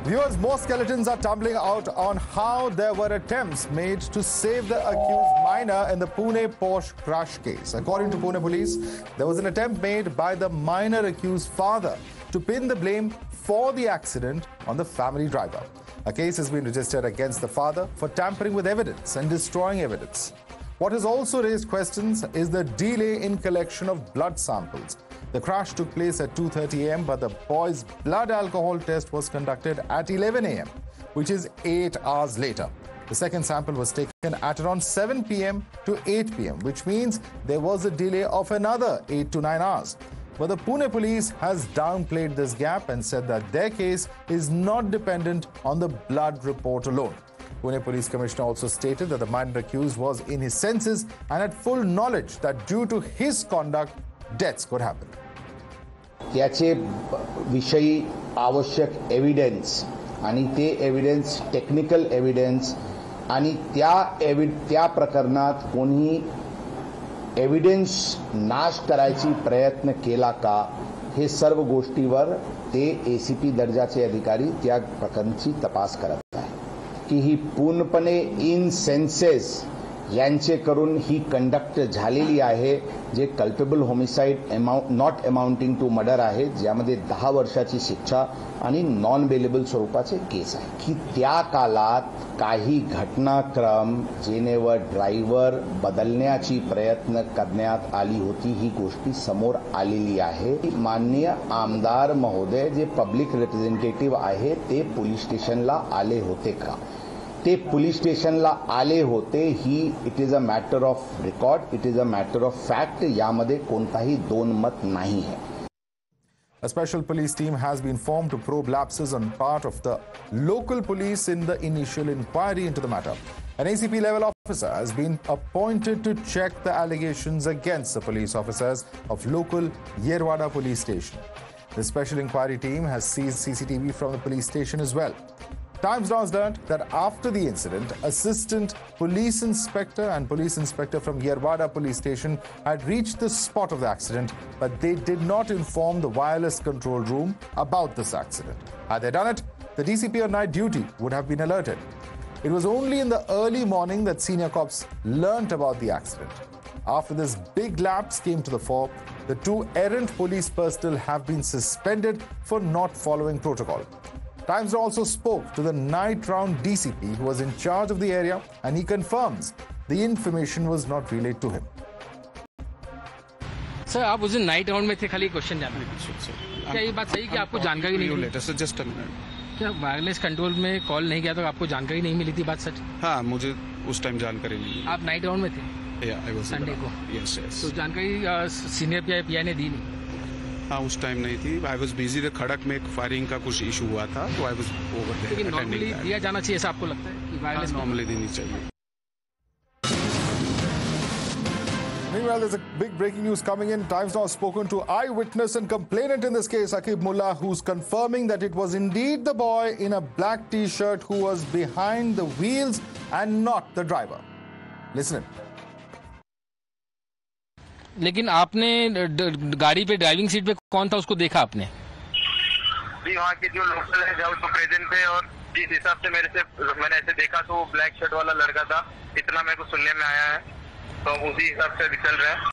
Viewers, more skeletons are tumbling out on how there were attempts made to save the accused minor in the Pune Porsche crash case. According to Pune police, there was an attempt made by the minor accused father to pin the blame for the accident on the family driver. A case has been registered against the father for tampering with evidence and destroying evidence. What has also raised questions is the delay in collection of blood samples. The crash took place at 2:30 a.m., but the boy's blood alcohol test was conducted at 11 a.m., which is 8 hours later. The second sample was taken at around 7 p.m. to 8 p.m., which means there was a delay of another 8 to 9 hours. But the Pune police has downplayed this gap and said that their case is not dependent on the blood report alone. Pune Police Commissioner also stated that the minor accused was in his senses and had full knowledge that due to his conduct, deaths could happen. त्याचे विषयी आवश्यक evidence आणि ते evidence technical evidence आणि त्या प्रकरणात कोणी evidence नाश करायची प्रयत्न केला का हे सर्व गोष्टीवर ते एसीपी दर्जाचे अधिकारी त्या प्रकरणाची तपास करत आहे की ही पूर्णपणे इन सेन्सेस यांचे करून ही कंडक्ट झालेली आहे जे culpable homicide not amounting to murder आहे ज्यामध्ये 10 वर्षाची शिक्षा आणि नॉन बेलेबल स्वरूपाचे केस आहे की त्या काळात काही घटनाक्रम जेनेवर ड्रायव्हर बदलण्याची प्रयत्न करण्यात आली होती ही गोष्टी समोर आलेली आहे. माननीय आमदार महोदय जे पब्लिक रिप्रेझेंटेटिव्ह आहे ते पोलीस स्टेशनला आले होते का ते पोलीस स्टेशनला आले होते ही it is a matter of record it is a matter of fact यामध्ये कोणताही दोन मत नाही है. A special police team has been formed to probe lapses on part of the local police in the initial inquiry into the matter. An ACP level officer has been appointed to check the allegations against the police officers of local Yerwada police station. The special inquiry team has seized CCTV from the police station as well. Times Now has learned that after the incident, Assistant Police Inspector and Police Inspector from Yerwada Police Station had reached the spot of the accident, but they did not inform the wireless control room about this accident. Had they done it, the DCP on night duty would have been alerted. It was only in the early morning that senior cops learnt about the accident. After this big lapse came to the fore, the 2 errant police personnel have been suspended for not following protocol. Times also spoke to the night round DCP who was in charge of the area, and he confirms the information was not relayed to him. Sir आप उस दिन night round में थे, खाली question जानना है. क्या ये बात सही कि आपको जानकारी नहीं मिली? Just a minute. क्या वायरलेस कंट्रोल में कॉल नहीं किया तो आपको जानकारी नहीं मिली थी? बात सच? हाँ, मुझे उस टाइम जानकारी नहीं. आप नाइट राउंड में थे? या आई वाज संडे को. Yes yes. तो जानकारी सीनियर पीआई ने दी नहीं? हाँ, उस टाइम नहीं थी. I was busy. द खड़क में एक फायरिंग का कुछ इशू हुआ था तो आई वाज ओवर देयर. लेकिन नॉर्मली दिया जाना चाहिए ऐसा आपको लगता है कि वायरलेस नॉर्मली देनी चाहिए? Meanwhile, there's a big breaking news coming in. Times Now has spoken to eyewitness and complainant in this case, Akib Mullah, who's confirming that it was indeed the boy in a black T-shirt who was behind the wheels and not the driver. Listen in. लेकिन आपने गाड़ी पे driving seat पे कौन था उसको देखा आपने? जी वहाँ के जो लोकल है जो तो प्रेजेंट थे और जिस हिसाब से मैंने ऐसे देखा तो ब्लैक शर्ट वाला लड़का था. इतना मेरे को सुनने में आया है तो उसी हिसाब से अभी चल रहा है.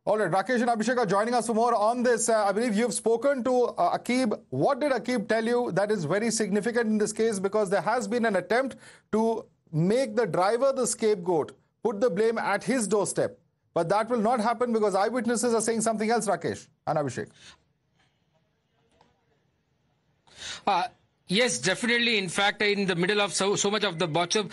All right, Rakesh and Abhishek are joining us for more on this. I believe you've spoken to Akib. What did Akib tell you that is very significant in this case? Because there has been an attempt to make the driver the scapegoat, put the blame at his doorstep. But that will not happen because eyewitnesses are saying something else, Rakesh and Abhishek. Yes, definitely. In fact, in the middle of so much of the Botch-Up,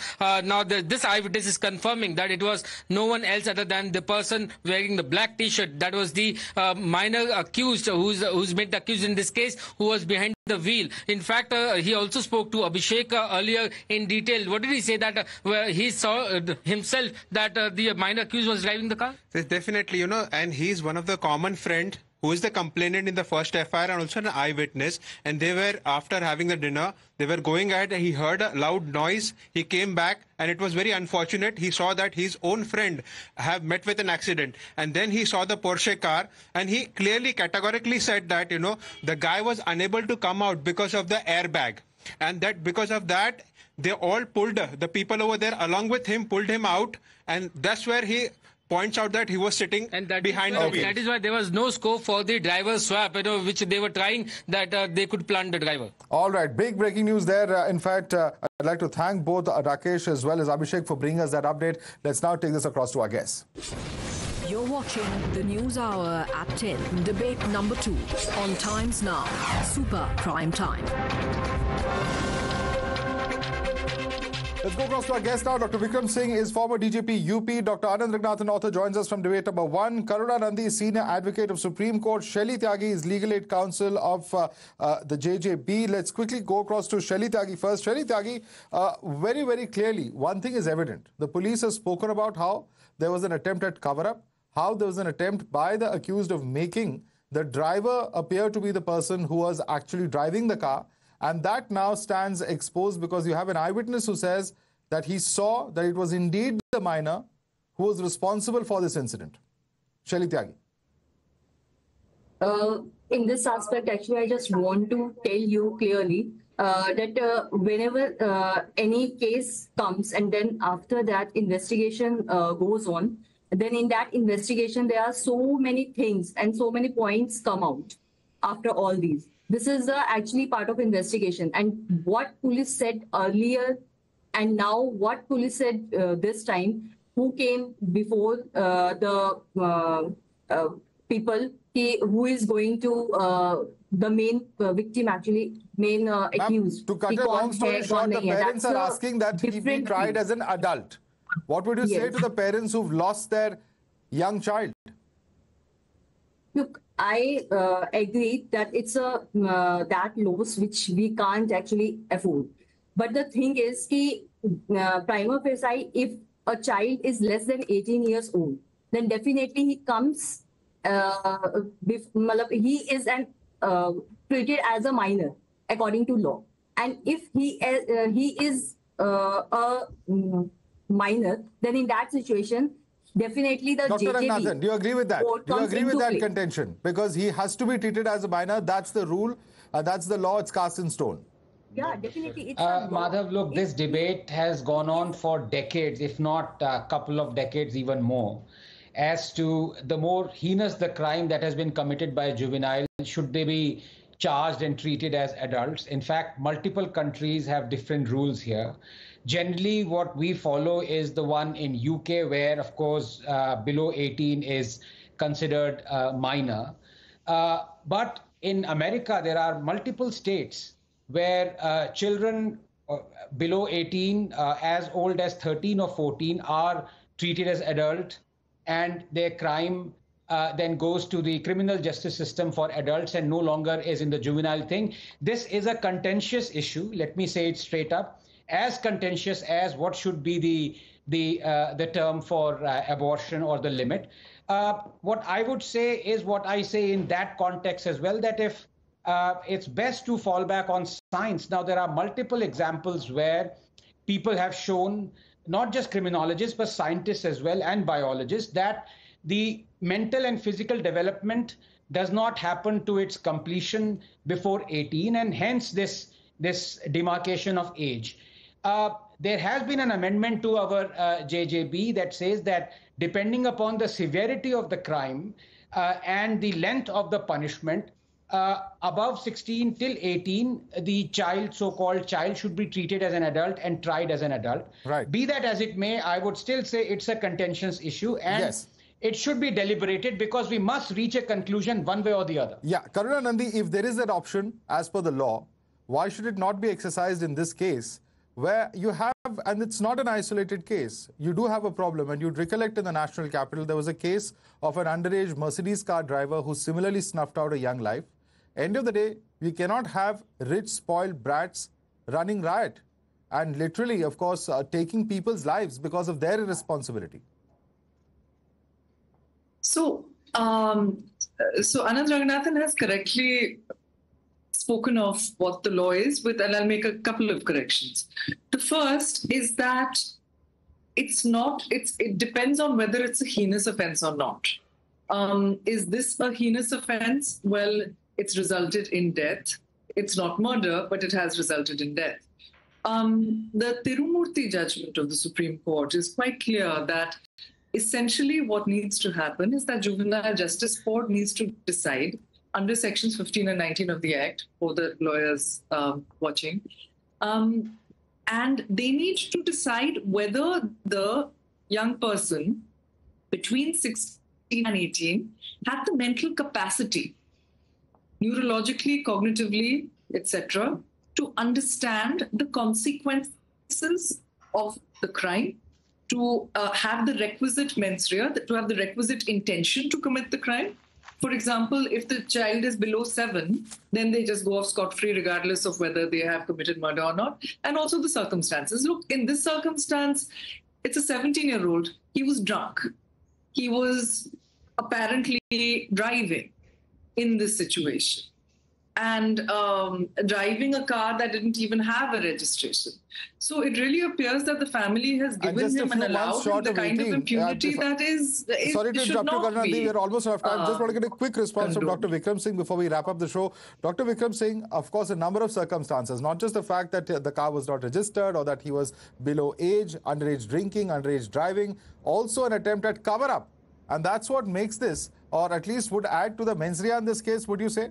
now this eyewitness is confirming that it was no one else other than the person wearing the black T-shirt. That was the minor accused, who's made the accused in this case, who was behind the wheel. In fact, he also spoke to Abhishek earlier in detail. What did he say? That he saw himself that the minor accused was driving the car? Definitely, and he's one of the common friend who is the complainant in the first FIR and also an eyewitness. And they were, after having the dinner, they were going ahead. He heard a loud noise. He came back, and it was very unfortunate. He saw that his own friend have met with an accident. And then he saw the Porsche car, and he clearly, categorically said that, the guy was unable to come out because of the airbag. And that because of that, they all pulled, the people over there along with him, pulled him out. And that's where he points out that he was sitting behind the wheel. That is why there was no scope for the driver swap, which they were trying, that they could plant the driver. All right, big breaking news there. In fact, I'd like to thank both Rakesh as well as Abhishek for bringing us that update. Let's now take this across to our guests. You're watching the News Hour at 10, debate number 2 on Times Now, Super Prime Time. Let's go across to our guest now. Dr. Vikram Singh is former DGP UP. Dr. Anand Raghunathan, author, joins us from debate number 1. Karuna Nandi, senior advocate of Supreme Court. Shelly Tyagi is legal aid counsel of the JJB. Let's quickly go across to Shelly Tyagi first. Shelly Tyagi, very, very clearly, one thing is evident. The police has spoken about how there was an attempt at cover-up, how there was an attempt by the accused of making the driver appear to be the person who was actually driving the car. And that now stands exposed because you have an eyewitness who says that he saw that it was indeed the minor who was responsible for this incident. Shelly Tyagi. In this aspect, actually, I just want to tell you clearly that whenever any case comes and then after that investigation goes on, then in that investigation, there are so many things and so many points come out after all these. This is actually part of investigation. And what police said earlier and now what police said this time, who came before the people, who is going to the main victim, actually, main accused. To cut a long story short, the parents are asking that he be tried as an adult. What would you say to the parents who've lost their young child? Look, I agree that it's that loss which we can't actually afford. But the thing is, prima facie, if a child is less than 18 years old, then definitely he comes, he is treated as a minor according to law. And if he is a minor, then in that situation, definitely the Dr. JJB. Raghunathan, do you agree with that? Do you agree with that contention? Because he has to be treated as a minor. That's the rule. That's the law. It's cast in stone. Yeah, definitely. Madhav, look, this debate has gone on for decades, if not a couple of decades, even more, as to the more heinous the crime that has been committed by a juvenile, should they be charged and treated as adults. In fact, multiple countries have different rules here. Generally, what we follow is the one in UK, where, of course, below 18 is considered minor. But in America, there are multiple states where children below 18, as old as 13 or 14, are treated as adult, and their crime then goes to the criminal justice system for adults and no longer is in the juvenile thing. This is a contentious issue. Let me say it straight up. As contentious as what should be the term for abortion or the limit. What I would say is what I say in that context as well, that if it's best to fall back on science. Now, there are multiple examples where people have shown, not just criminologists, but scientists as well and biologists, that the mental and physical development does not happen to its completion before 18, and hence this demarcation of age. There has been an amendment to our JJB that says that depending upon the severity of the crime and the length of the punishment, above 16 till 18, the child, so-called child, should be treated as an adult and tried as an adult. Right. Be that as it may, I would still say it's a contentious issue, and it should be deliberated because we must reach a conclusion one way or the other. Yeah, Karuna Nandi, if there is an option as per the law, why should it not be exercised in this case, where you have, and it's not an isolated case, you do have a problem, and you'd recollect in the national capital, there was a case of an underage Mercedes car driver who similarly snuffed out a young life. End of the day, we cannot have rich, spoiled brats running riot and literally, of course, taking people's lives because of their irresponsibility. So, So Anand Ranganathan has correctly spoken of what the law is, and I'll make a couple of corrections. The first is that it depends on whether it's a heinous offense or not. Is this a heinous offense? Well, it's resulted in death. It's not murder, but it has resulted in death. The Tirumurti judgment of the Supreme Court is quite clear that essentially what needs to happen is that Juvenile Justice Board needs to decide under sections 15 and 19 of the Act, for the lawyers watching, and they need to decide whether the young person between 16 and 18 had the mental capacity, neurologically, cognitively, etc., to understand the consequences of the crime, to have the requisite mens rea, to have the requisite intention to commit the crime. For example, if the child is below 7, then they just go off scot-free regardless of whether they have committed murder or not. And also the circumstances. Look, in this circumstance, it's a 17-year-old. He was drunk. He was apparently driving in this situation, and driving a car that didn't even have a registration. So it really appears that the family has given him and allowed him the kind of impunity that is sorry to interrupt you, Karuna. We are almost out of time. Just want to get a quick response from Dr. Vikram Singh before we wrap up the show. Dr. Vikram Singh, of course, a number of circumstances, not just the fact that the car was not registered or that he was below age, underage drinking, underage driving, also an attempt at cover-up. And that's what makes this, or at least would add to the mens rea in this case, would you say?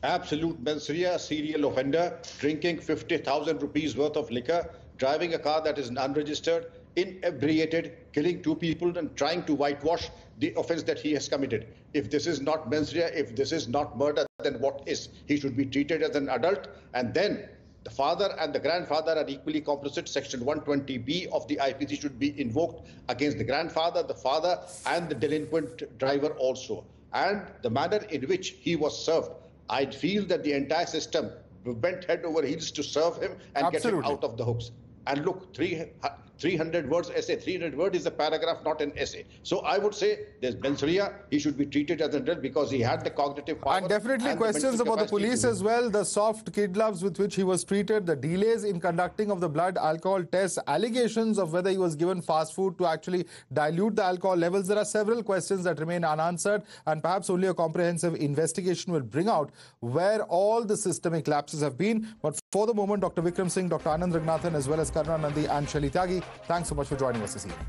Absolute mens rea, serial offender, drinking 50,000 rupees worth of liquor, driving a car that is unregistered, inebriated, killing 2 people and trying to whitewash the offense that he has committed. If this is not mens rea, if this is not murder, then what is? He should be treated as an adult, and then the father and the grandfather are equally complicit. Section 120B of the IPC should be invoked against the grandfather, the father, and the delinquent driver also. And the manner in which he was served, I feel that the entire system went head over heels to serve him and get him out of the hooks. And look, 300 words essay. 300 words is a paragraph, not an essay. So I would say there's mens rea. He should be treated as an adult because he had the cognitive power. And definitely questions about the police as well. The soft kid gloves with which he was treated, the delays in conducting of the blood alcohol tests, allegations of whether he was given fast food to actually dilute the alcohol levels. There are several questions that remain unanswered, and perhaps only a comprehensive investigation will bring out where all the systemic lapses have been. But for the moment, Dr. Vikram Singh, Dr. Anand Ranganathan, as well as Karuna Nandi and Shali Tyagi, thanks so much for joining us this evening.